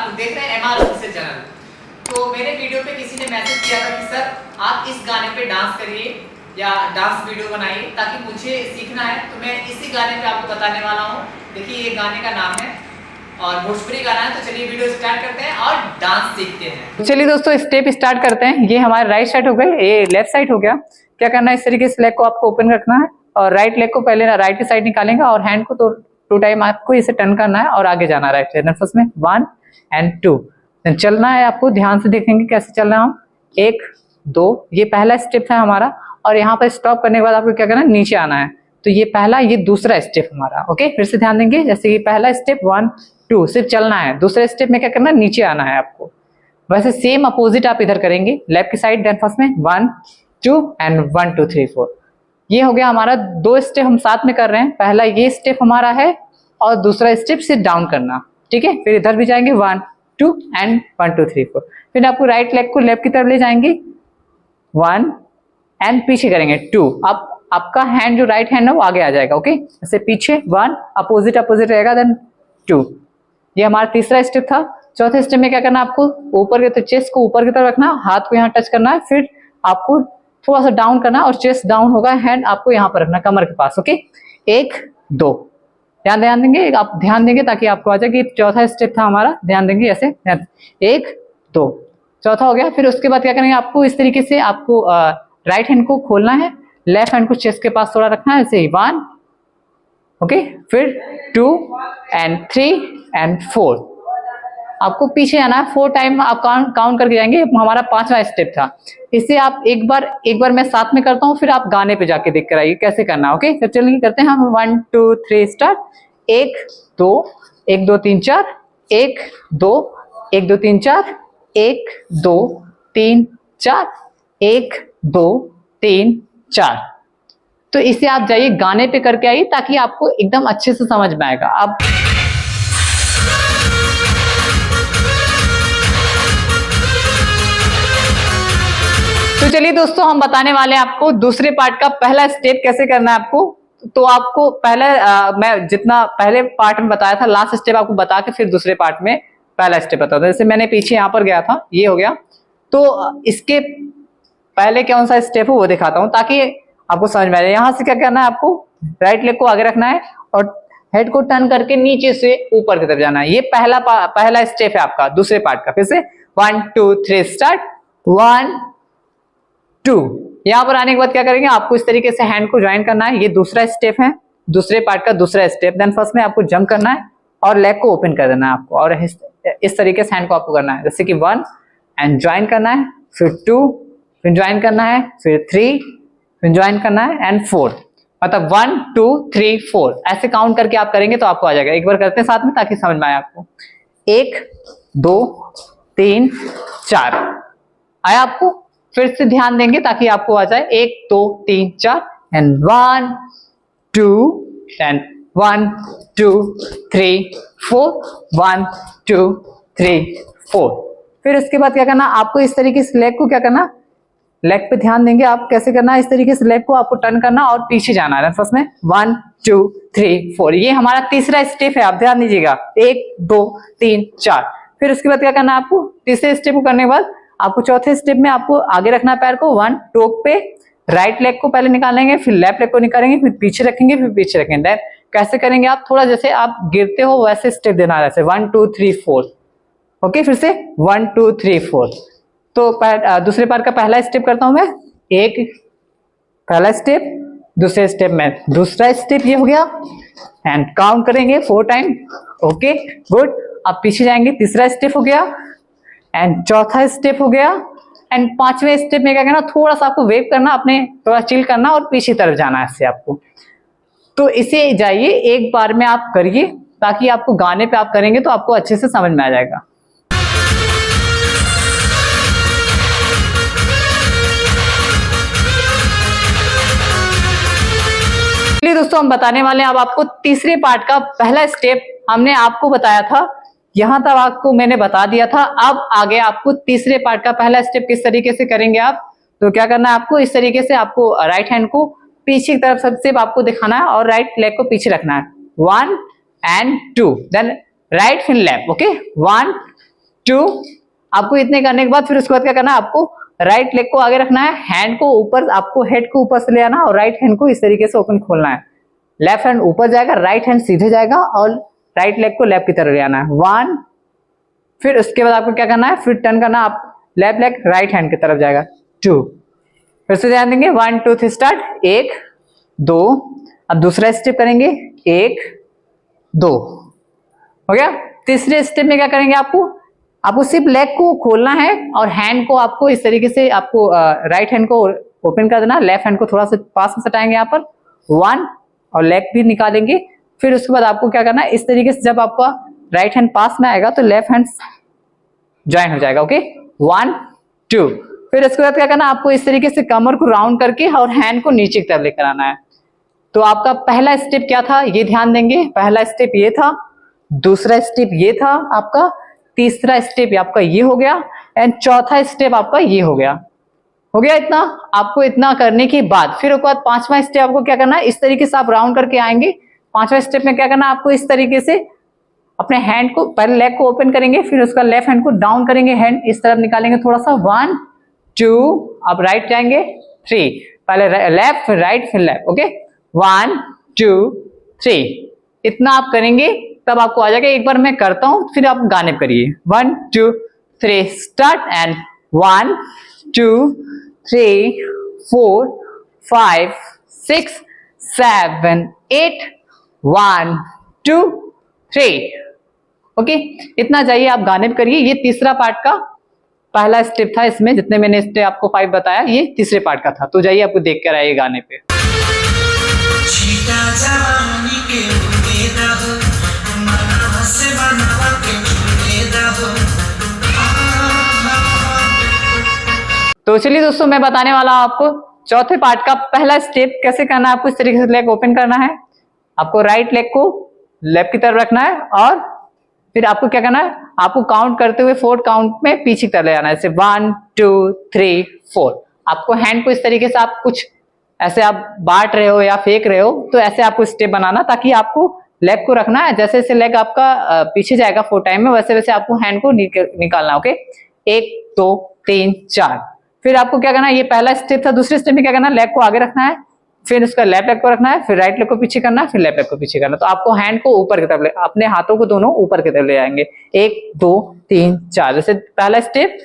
आप देख रहे हैं MR ऑफिशियल चैनल। तो मेरे वीडियो पे किसी ने मैसेज किया था कि सर आप इस गाने पे डांस करिए या डांस वीडियो बनाइए, ताकि मुझे सीखना है। तो मैं इसी गाने पे आपको बताने वाला हूँ। देखिए ये गाने का नाम है और भोजपुरी गाना है। तो चलिए वीडियो स्टार्ट करते हैं और डांस सीखते हैं। चलिए दोस्तों स्टेप स्टार्ट करते हैं। ये हमारे राइट साइड हो गए, ये लेफ्ट साइड हो गया। क्या करना है, इस तरीके से लेग को आपको ओपन रखना है और राइट लेग को पहले राइट की साइड निकालेंगे और हैंड को तो 2 टाइम आपको इसे टर्न करना है और आगे जाना है राइट साइड। फर्स्ट में 1 and 2, देन चलना है आपको। ध्यान से देखेंगे कैसे चलना है हम। 1 2, ये पहला स्टेप है हमारा और यहाँ पर स्टॉप करने के बाद आपको क्या करना है, नीचे आना है। तो ये पहला, ये दूसरा स्टेप हमारा। ओके, फिर से ध्यान देंगे। जैसे कि पहला स्टेप 1 2 सिर्फ चलना है, दूसरे स्टेप में क्या करना है, नीचे आना है आपको। वैसे सेम अपोजिट आप इधर करेंगे लेफ्ट की साइड। देन फर्स्ट में 1 2 and 1 2 3 4। ये हो गया हमारा 2 स्टेप हम साथ में कर रहे हैं। पहला ये स्टेप हमारा है और दूसरा स्टेप सिर्फ डाउन करना, ठीक है। फिर इधर भी जाएंगे 1 2 and 1 2 3 4। फिर आपको राइट लेग को लेफ्ट की तरफ ले जाएंगे 1 एंड पीछे करेंगे 2। अब आपका हैंड जो राइट हैंड है वो आगे आ जाएगा। ओके, जैसे पीछे 1 अपोजिट अपोजिट रहेगा, देन 2। ये हमारा तीसरा स्टेप था। चौथे स्टेप में क्या करना है, आपको ऊपर के चेस्ट को ऊपर की तरफ रखना, हाथ को यहाँ टच करना है। फिर आपको थोड़ा सा डाउन करना और चेस्ट डाउन होगा, हैंड आपको यहाँ पर रखना कमर के पास। ओके, 1 2, ध्यान देंगे, आप ध्यान देंगे ताकि आपको आ जाए कि चौथा स्टेप था हमारा। ध्यान देंगे ऐसे, 1 2, चौथा हो गया। फिर उसके बाद क्या करेंगे, आपको इस तरीके से आपको राइट हैंड को खोलना है, लेफ्ट हैंड को चेस्ट के पास थोड़ा रखना है, ऐसे ही 1। ओके, फिर 2 and 3 and 4। आपको पीछे आना है 4 टाइम आप काउंट करके जाएंगे। हमारा 5वां स्टेप था। इसे आप एक बार मैं साथ में करता हूँ, फिर आप गाने पे जाके देख कर आइए कैसे करना है। ओके, तो चलिए करते हैं हम। 1 2 3 स्टार्ट। 1 2 1 2 3 4, 1 2 1 2 3 4, 1 2 3 4, 1 2 3 4। तो इसे आप जाइए गाने पे करके आइए ताकि आपको एकदम अच्छे से समझ में आएगा। अब तो चलिए दोस्तों, हम बताने वाले हैं आपको दूसरे पार्ट का पहला स्टेप कैसे करना है आपको। तो आपको पहले मैं जितना पहले पार्ट में बताया था, लास्ट स्टेप आपको बता के फिर दूसरे पार्ट में पहला स्टेप बताता हूं। जैसे मैंने पीछे यहाँ पर गया था, ये हो गया। तो इसके पहले कौन सा स्टेप है वो दिखाता हूँ ताकि आपको समझ में आ जाए। यहाँ से क्या करना है, आपको राइट लेग को आगे रखना है और हेड को टर्न करके नीचे से ऊपर की तरफ जाना है। ये पहला स्टेप है आपका दूसरे पार्ट का। फिर से 1 2 3 स्टार्ट। 1 2। यहाँ पर आने के बाद क्या करेंगे, आपको इस तरीके से हैंड को ज्वाइन करना है। ये दूसरा स्टेप है, दूसरे पार्ट का दूसरा स्टेप। देन फर्स्ट में आपको जंप करना है और लेग को ओपन कर देना है आपको, और इस तरीके से हैंड को आपको करना है। जैसे कि 1 एंड ज्वाइन करना है, फिर 2, फिर ज्वाइन करना है, फिर 3, फिर ज्वाइन करना है एंड 4। मतलब 1 2 3 4 ऐसे काउंट करके आप करेंगे तो आपको आ जाएगा। एक बार करते हैं साथ में ताकि समझ में आए आपको। 1 2 3 4 आया आपको। फिर से ध्यान देंगे ताकि आपको आ जाए। 1 2 3 4 एंड 1 2 एंड 1 2 3 4, 1 2 3 4। फिर इसके बाद क्या करना, आपको इस तरीके से लेग को क्या करना, लेग पे ध्यान देंगे आप कैसे करना है। इस तरीके से लेग को आपको टर्न करना और पीछे जाना है। फर्स्ट में 1 2 3 4। ये हमारा तीसरा स्टेप है, आप ध्यान दीजिएगा। 1 2 3 4। फिर उसके बाद क्या करना है, आपको तीसरे स्टेप को करने के बाद आपको चौथे स्टेप में आपको आगे रखना है पैर को 1 टोक पे। राइट लेग को पहले निकालेंगे, फिर लेफ्ट लेग को निकालेंगे, फिर पीछे रखेंगे, फिर पीछे रखेंगे। देन कैसे करेंगे, आप थोड़ा जैसे आप गिरते हो वैसे स्टेप देना है, जैसे 1 2 3 4। ओके, फिर से 1 2 3 4। तो दूसरे पार्ट का पहला स्टेप करता हूं मैं। एक पहला स्टेप, दूसरे स्टेप में दूसरा स्टेप, ये हो गया। एंड काउंट करेंगे 4 टाइम। Okay good. अब पीछे जाएंगे, तीसरा स्टेप हो गया एंड चौथा स्टेप हो गया। एंड 5वें स्टेप में क्या करना, थोड़ा सा आपको वेव करना, अपने थोड़ा चिल करना और पीछे तरफ जाना है इससे आपको। तो इसे जाइए एक बार में आप करिए ताकि आपको गाने पे आप करेंगे तो आपको अच्छे से समझ में आ जाएगा। चलिए दोस्तों, हम बताने वाले हैं अब आपको तीसरे पार्ट का पहला स्टेप। हमने आपको बताया था, यहां तक आपको मैंने बता दिया था। अब आगे आपको तीसरे पार्ट का पहला स्टेप किस तरीके से करेंगे आप। तो क्या करना है, आपको इस तरीके से आपको राइट हैंड को पीछे की तरफ सबसे आपको दिखाना है और राइट लेग को पीछे रखना है। 1 and 2, देन राइट फिर लेफ्ट। ओके, 1 2। आपको इतने करने के बाद फिर उसके बाद क्या करना है, आपको राइट लेग को आगे रखना है, हैंड को ऊपर, आपको हेड को ऊपर से ले आना और राइट हैंड को इस तरीके से ओपन खोलना है। लेफ्ट हैंड ऊपर जाएगा, राइट हैंड सीधे जाएगा और राइट लेग को लेफ्ट की तरफ ले आना है। 1, फिर उसके बाद आपको क्या करना है, फिर टर्न करना, आप लेफ्ट लेग राइट हैंड की तरफ जाएगा। 2, फिर से ध्यान देंगे। 1 2 3 स्टार्ट। 1 2। अब दूसरा स्टेप करेंगे, 1 2 हो गया। तीसरे स्टेप में क्या करेंगे, आपको सिर्फ लेग को खोलना है और हैंड को आपको इस तरीके से, आपको राइट हैंड को ओपन कर देना, लेफ्ट हैंड को थोड़ा सा पास में सटाएंगे यहाँ पर 1 और लेग भी निकालेंगे। फिर उसके बाद आपको क्या करना है, इस तरीके से जब आपका राइट हैंड पास में आएगा तो लेफ्ट हैंड ज्वाइन हो जाएगा। ओके 1 2। फिर इसके बाद क्या करना, आपको इस तरीके से कमर को राउंड करके और हैंड को नीचे की तरफ लेकर आना है। तो आपका पहला स्टेप क्या था, ये ध्यान देंगे। पहला स्टेप ये था, दूसरा स्टेप ये था आपका, तीसरा स्टेप आपका ये हो गया एंड चौथा स्टेप आपका ये हो गया। हो गया इतना। आपको इतना करने के बाद फिर उसके बाद पांचवा स्टेप आपको क्या करना है, इस तरीके से आप राउंड करके आएंगे। पांचवा स्टेप में क्या करना है, आपको इस तरीके से अपने हैंड को, पहले लेग को ओपन करेंगे, फिर उसका लेफ्ट हैंड को डाउन करेंगे, हैंड इस तरफ निकालेंगे थोड़ा सा। 1 2, आप राइट जाएंगे 3, पहले लेफ्ट फिर राइट फिर लेफ्ट। ओके 1 2 3, इतना आप करेंगे तब आपको आ जाएगा। एक बार मैं करता हूं फिर आप गाने पे करिए। 1 2 3 स्टार्ट एंड 1 2 3 4 5 6 7 8 1 2 3। ओके इतना चाहिए, आप गाने पे करिए। ये तीसरा पार्ट का पहला स्टेप था, इसमें जितने मैंने स्टेप आपको 5 बताया ये तीसरे पार्ट का था। तो जाइए आपको देख कर आइए गाने पे। तो चलिए दोस्तों, मैं बताने वाला हूं आपको चौथे पार्ट का पहला स्टेप कैसे करना है। आपको इस तरीके से लेग ओपन करना है, आपको राइट लेग को लेफ्ट की तरफ रखना है और फिर आपको क्या करना है, आपको काउंट करते हुए 4 काउंट में पीछे की तरफ ले जाना है, जैसे 1 2 3 4। आपको हैंड को इस तरीके से, आप कुछ ऐसे आप बांट रहे हो या फेंक रहे हो, तो ऐसे आपको स्टेप बनाना, ताकि आपको लेग को रखना है। जैसे जैसे लेग आपका पीछे जाएगा 4 टाइम में, वैसे वैसे आपको हैंड को निकालना। ओके 1 2 3 4। फिर आपको क्या करना है, ये पहला स्टेप था। दूसरे स्टेप में क्या करना है, लेग को आगे रखना है, फिर उसका लेफ्ट लेग को रखना है, फिर राइट लेग को पीछे करना है, फिर लेफ्ट लेग को पीछे करना है। तो आपको हैंड को ऊपर की तरफ, अपने हाथों को दोनों ऊपर की तरफ ले जाएंगे। 1 2 3 4, जैसे पहला स्टेप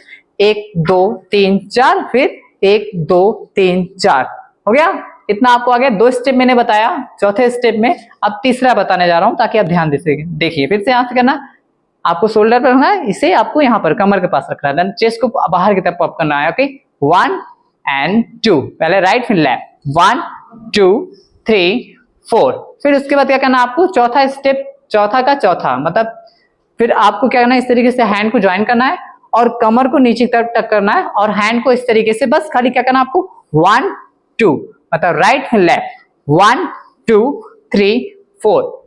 1 2 3 4, फिर 1 2 3 4 हो गया। इतना आपको आ गया। 2 स्टेप मैंने बताया चौथे स्टेप में, अब तीसरा बताने जा रहा हूं ताकि आप ध्यान देखिए। फिर से यहां से करना, आपको शोल्डर पर रखना है, इसे आपको यहाँ पर कमर के पास रखना है, देन चेस्ट को बाहर की तरफ पॉप करना है। ओके 1 एंड 2, पहले राइट फिर लेफ्ट, 1 2 3 4। फिर उसके बाद क्या करना है, आपको चौथा स्टेप, चौथा का चौथा मतलब, फिर आपको क्या करना है, इस तरीके से हैंड को ज्वाइन करना है और कमर को नीचे की तरफ टक करना है और हैंड को इस तरीके से, बस खाली क्या करना है आपको, 1 2 मतलब राइट फिर लेफ्ट, 1 2 3 4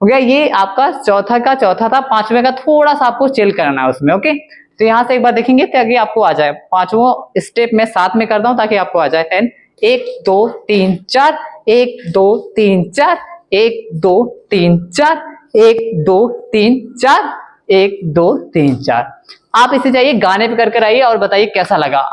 हो गया। ये आपका चौथा का चौथा था। पांचवें का थोड़ा सा आपको चिल करना है उसमें। ओके तो यहां से एक बार देखेंगे ताकि आपको आ जाए। पांचवों स्टेप में साथ में करता हूं ताकि आपको आ जाए। एंड 1 2 3 4, 1 2 3 4, 1 2 3 4, 1 2 3 4, 1 2 3 4। आप इसे जाइए गाने पे कर आइए और बताइए कैसा लगा।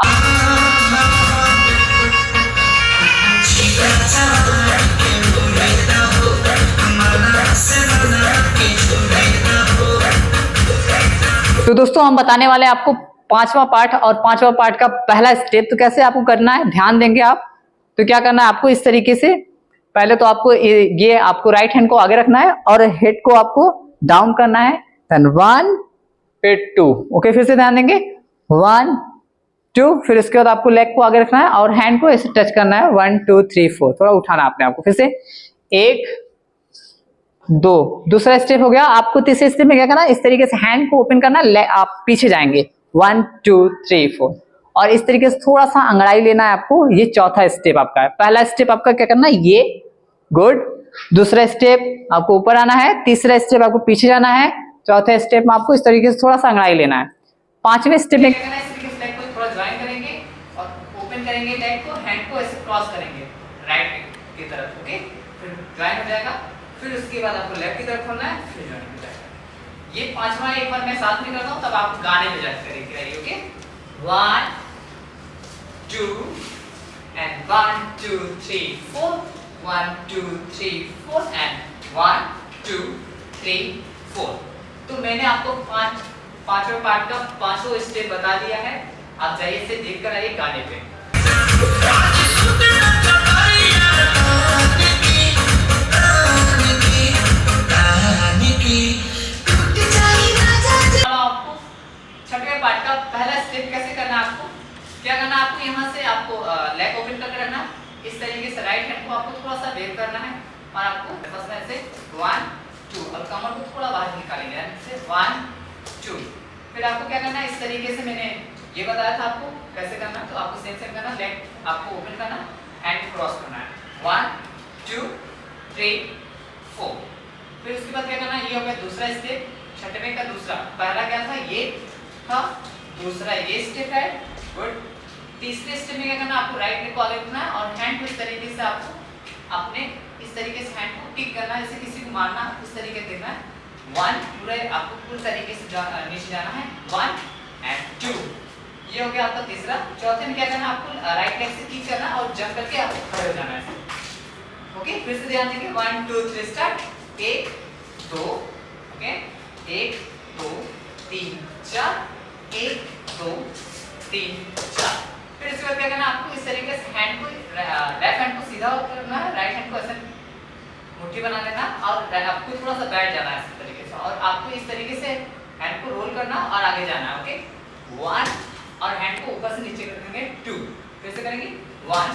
तो दोस्तों हम बताने वाले हैं आपको 5वां पार्ट और 5वां पार्ट का पहला स्टेप। तो कैसे आपको करना है, ध्यान देंगे आप। तो क्या करना है आपको, इस तरीके से पहले तो आपको ये आपको राइट हैंड को आगे रखना है और हेड को आपको डाउन करना है, देन 1 फिर 2। ओके फिर से ध्यान देंगे, 1 2, फिर इसके बाद आपको लेग को आगे रखना है और हैंड को ऐसे टच करना है, 1 2 3 4, थोड़ा उठाना आपने आपको। फिर से 1 2, दूसरा स्टेप हो गया। आपको तीसरे स्टेप में क्या करना है, इस तरीके से हैंड को ओपन करना है, आप पीछे जाएंगे, 1 2 3 4 और इस तरीके से थोड़ा सा अंगड़ाई लेना है आपको। ये चौथा स्टेप आपका है। पहला स्टेप आपका क्या करना है, ये गुड। दूसरा स्टेप आपको ऊपर आना है, तीसरा स्टेप आपको पीछे जाना है, चौथे स्टेप में आपको इस तरीके से थोड़ा सा अंगड़ाई लेना है। पांचवें स्टेप में क्या करना है, इस तरीके से लेग को थोड़ा ज्वाइन करेंगे और ओपन करेंगे लेग को, हैंड को ऐसे क्रॉस करेंगे राइट की तरफ। ओके फिर ज्वाइन हो जाएगा। फिर उसके बाद आपको लेफ्ट की तरफ खोलना है, फिर ज्वाइन हो जाएगा। ये पांचवा एक बार मैं साथ में करता हूँ तब आप गाने में जज करेंगे। Okay 1 2 and 1 2 3 4 1 2 3 4 and 1 2 3 4। तो मैंने आपको पांचवें पार्ट का पांचों स्टेप बता दिया है। आप जाइए से देख कर आइए गाने पे। आपको छठवें पार्ट का पहला स्टेप कैसे करना है, आपको क्या करना है, आपको यहाँ से आपको लेग ओपन करके रखना। इस तरीके से राइट हैंड को आपको थोड़ा सा वेव करना है और आपको फर्स्ट में से 1 2 और कमर को थोड़ा बाहर निकालेंगे ऐसे 1 2। फिर आपको क्या करना है, इस तरीके से मैंने ये बताया था आपको कैसे करना, तो आपको सेम सेम करना। लेग आपको ओपन करना, हैंड क्रॉस करना है 1 2 3 4। फिर उसके बाद क्या करना है, ये हो गया दूसरा स्टेप छठवें का दूसरा। पहला क्या था, ये था, दूसरा ये स्टेप है। गुड। तीसरे स्टेप में क्या करना, आपको राइट लेग को आगे रखना है और हैंड को इस तरीके से आपको अपने इस तरीके से हैंड को किक करना है, जैसे किसी को मारना, इस तरीके से देखना है। 1 पूरे आपको पूरी तरीके से नीचे जाना है 1 and 2। ये हो गया आपका तीसरा। चौथे में क्या करना, आपको राइट लेग से किक करना और जंप करके आपको खड़े हो जाना है। ओके, फिर से ध्यान देंगे 1 2 3 स्टार्ट। 1 2 ओके 1 2 3 4 1 2 3 4। फिर इसके बाद क्या करना, आपको इस तरीके से हैंड को लेफ्ट हैंड को सीधा करना है, राइट हैंड को ऐसे मुट्ठी बना लेना और आपको थोड़ा सा बैठ जाना है इस तरीके से और आपको इस तरीके से हैंड को रोल करना और आगे जाना है। ओके 1 और हैंड को ऊपर से नीचे करेंगे 2। फिर से करेंगे 1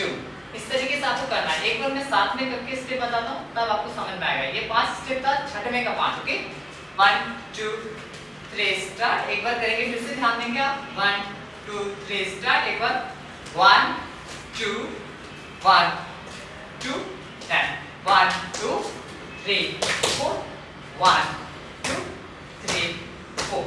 2। इस तरीके से आपको करना है। एक बार मैं साथ में करके स्टेप बताता हूँ तब आपको समझ में आएगा। ये 5 स्टेप था छठवें का 5। Okay 1 2 3 start. एक बार करेंगे, फिर से ध्यान देंगे आप 1 2 3 स्टार्ट। एक बार 1 2 1 2 10 1 2 3 4 1 2 3 4।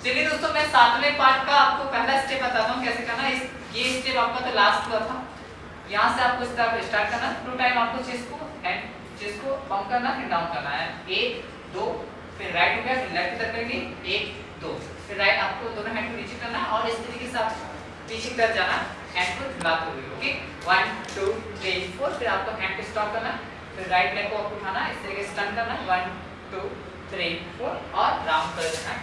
चलिए दोस्तों, मैं सातवें पार्ट का आपको पहला स्टेप बताता हूँ कैसे करना है। ये स्टेप आपका तो लास्ट का था। यहाँ से आपको स्टार्ट करना, टू टाइम आपको चेस्ट को पंप करना, फिर डाउन करना है 1 2। फिर राइट हो गया, फिर लेफ्ट की तरफ करेंगे 1 2। फिर राइट आपको दोनों हैंड को नीचे करना है और इस तरीके से आप पीछे की तरफ जाना, हैंड को हिलाते हुए। ओके 1 2 3 4। फिर आपको हैंड को स्टॉप करना, फिर राइट लेग को आपको उठाना, इस तरीके से टर्न करना 1 2 3 4 और राउंड कर देना है।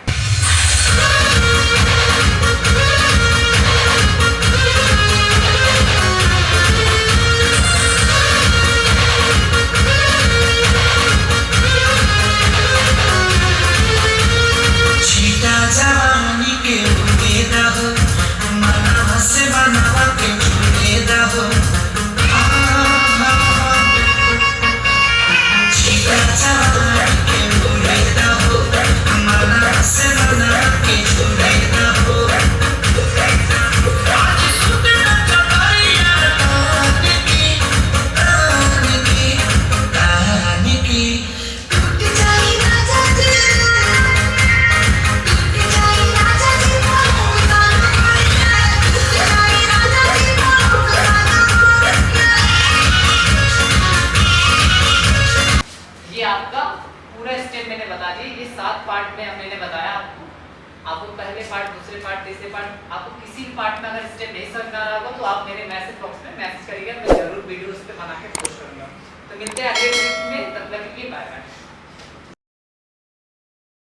आपका पूरा स्टेप मैंने बता दिया। ये 7 पार्ट में मैंने बताया आपको पहले पार्ट, दूसरे पार्ट, तीसरे पार्ट। आपको किसी भी पार्ट में अगर स्टेप नहीं समझ में आ रहा होगा तो आप मेरे मैसेज बॉक्स में मैसेज करिएगा, मैं जरूर वीडियो उस पर बना के पोस्ट करूंगा। तो मिलते हैं अगले वीडियो में, तब तक के लिए बाय बाय।